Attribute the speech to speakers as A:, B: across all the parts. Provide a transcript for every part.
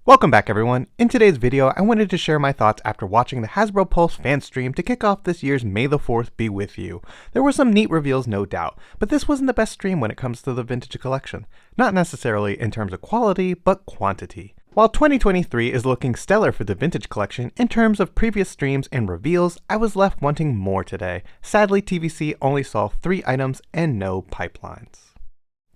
A: Welcome back everyone. In today's video, I wanted to share my thoughts after watching the Hasbro Pulse Fan stream to kick off this year's May the 4th be with you. There were some neat reveals no doubt, but this wasn't the best stream when it comes to the vintage collection. Not necessarily in terms of quality, but quantity. While 2023 is looking stellar for the vintage collection in terms of previous streams and reveals, I was left wanting more today. Sadly, TVC only saw 3 items and no pipelines.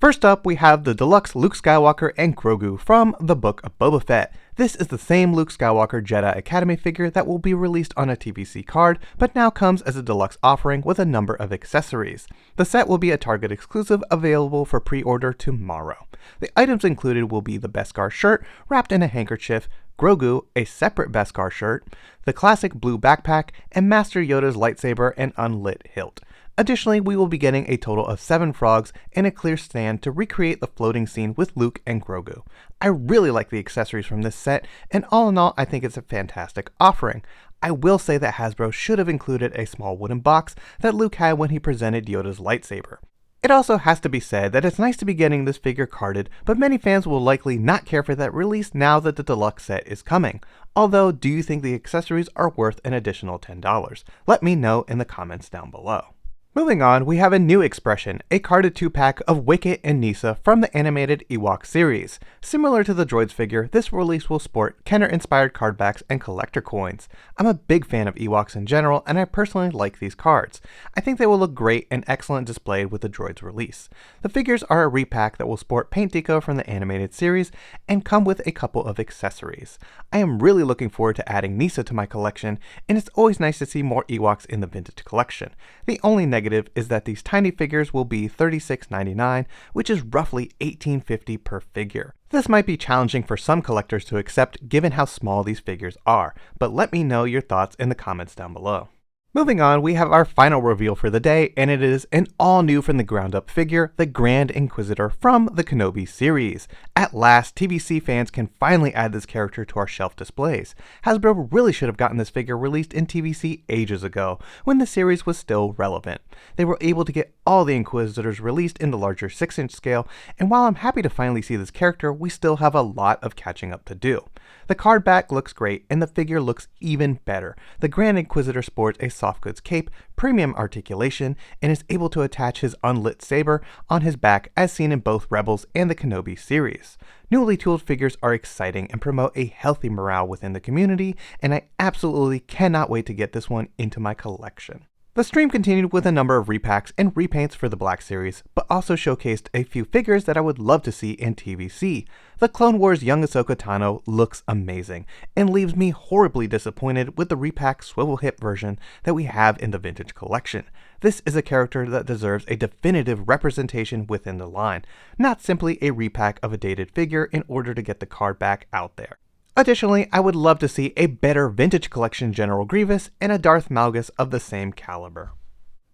A: First up, we have the deluxe Luke Skywalker and Grogu from the Book of Boba Fett. This is the same Luke Skywalker Jedi Academy figure that will be released on a TVC card, but now comes as a deluxe offering with a number of accessories. The set will be a Target exclusive available for pre-order tomorrow. The items included will be the Beskar shirt wrapped in a handkerchief, Grogu, a separate Beskar shirt, the classic blue backpack, and Master Yoda's lightsaber and unlit hilt. Additionally, we will be getting a total of 7 frogs and a clear stand to recreate the floating scene with Luke and Grogu. I really like the accessories from this set, and all in all, I think it's a fantastic offering. I will say that Hasbro should have included a small wooden box that Luke had when he presented Yoda's lightsaber. It also has to be said that it's nice to be getting this figure carded, but many fans will likely not care for that release now that the deluxe set is coming. Although, do you think the accessories are worth an additional $10? Let me know in the comments down below. Moving on, we have a new expression, a carded 2-pack of Wicket and Nisa from the animated Ewok series. Similar to the Droids figure, this release will sport Kenner-inspired card backs and collector coins. I'm a big fan of Ewoks in general, and I personally like these cards. I think they will look great and excellent displayed with the Droids release. The figures are a repack that will sport paint deco from the animated series and come with a couple of accessories. I am really looking forward to adding Nisa to my collection, and it's always nice to see more Ewoks in the vintage collection. The only negative is that these tiny figures will be $36.99, which is roughly $18.50 per figure. This might be challenging for some collectors to accept given how small these figures are, but let me know your thoughts in the comments down below. Moving on, we have our final reveal for the day, and it is an all-new from the ground up figure, the Grand Inquisitor from the Kenobi series. At last, TVC fans can finally add this character to our shelf displays. Hasbro really should have gotten this figure released in TVC ages ago, when the series was still relevant. They were able to get all the Inquisitors released in the larger 6-inch scale, and while I'm happy to finally see this character, we still have a lot of catching up to do. The card back looks great, and the figure looks even better. The Grand Inquisitor sports a soft goods cape, premium articulation, and is able to attach his unlit saber on his back as seen in both Rebels and the Kenobi series. Newly tooled figures are exciting and promote a healthy morale within the community, and I absolutely cannot wait to get this one into my collection. The stream continued with a number of repacks and repaints for the Black Series, but also showcased a few figures that I would love to see in TVC. The Clone Wars young Ahsoka Tano looks amazing, and leaves me horribly disappointed with the repack swivel hip version that we have in the vintage collection. This is a character that deserves a definitive representation within the line, not simply a repack of a dated figure in order to get the card back out there. Additionally, I would love to see a better vintage collection General Grievous and a Darth Malgus of the same caliber.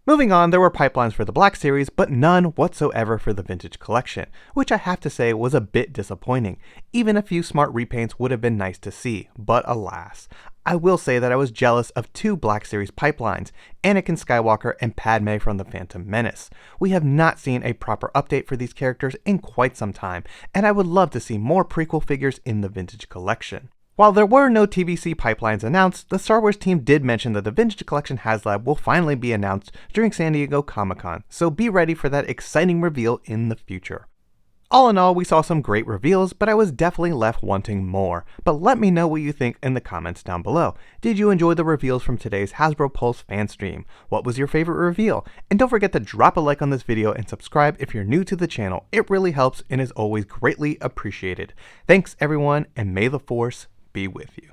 A: Moving on, there were pipelines for the Black Series, but none whatsoever for the vintage collection, which I have to say was a bit disappointing. Even a few smart repaints would have been nice to see, but alas. I will say that I was jealous of 2 Black Series pipelines, Anakin Skywalker and Padme from The Phantom Menace. We have not seen a proper update for these characters in quite some time, and I would love to see more prequel figures in the vintage collection. While there were no TVC pipelines announced, the Star Wars team did mention that the Vintage Collection HasLab will finally be announced during San Diego Comic-Con, so be ready for that exciting reveal in the future. All in all, we saw some great reveals, but I was definitely left wanting more. But let me know what you think in the comments down below. Did you enjoy the reveals from today's Hasbro Pulse fan stream? What was your favorite reveal? And don't forget to drop a like on this video and subscribe if you're new to the channel. It really helps and is always greatly appreciated. Thanks everyone, and may the Force be with you.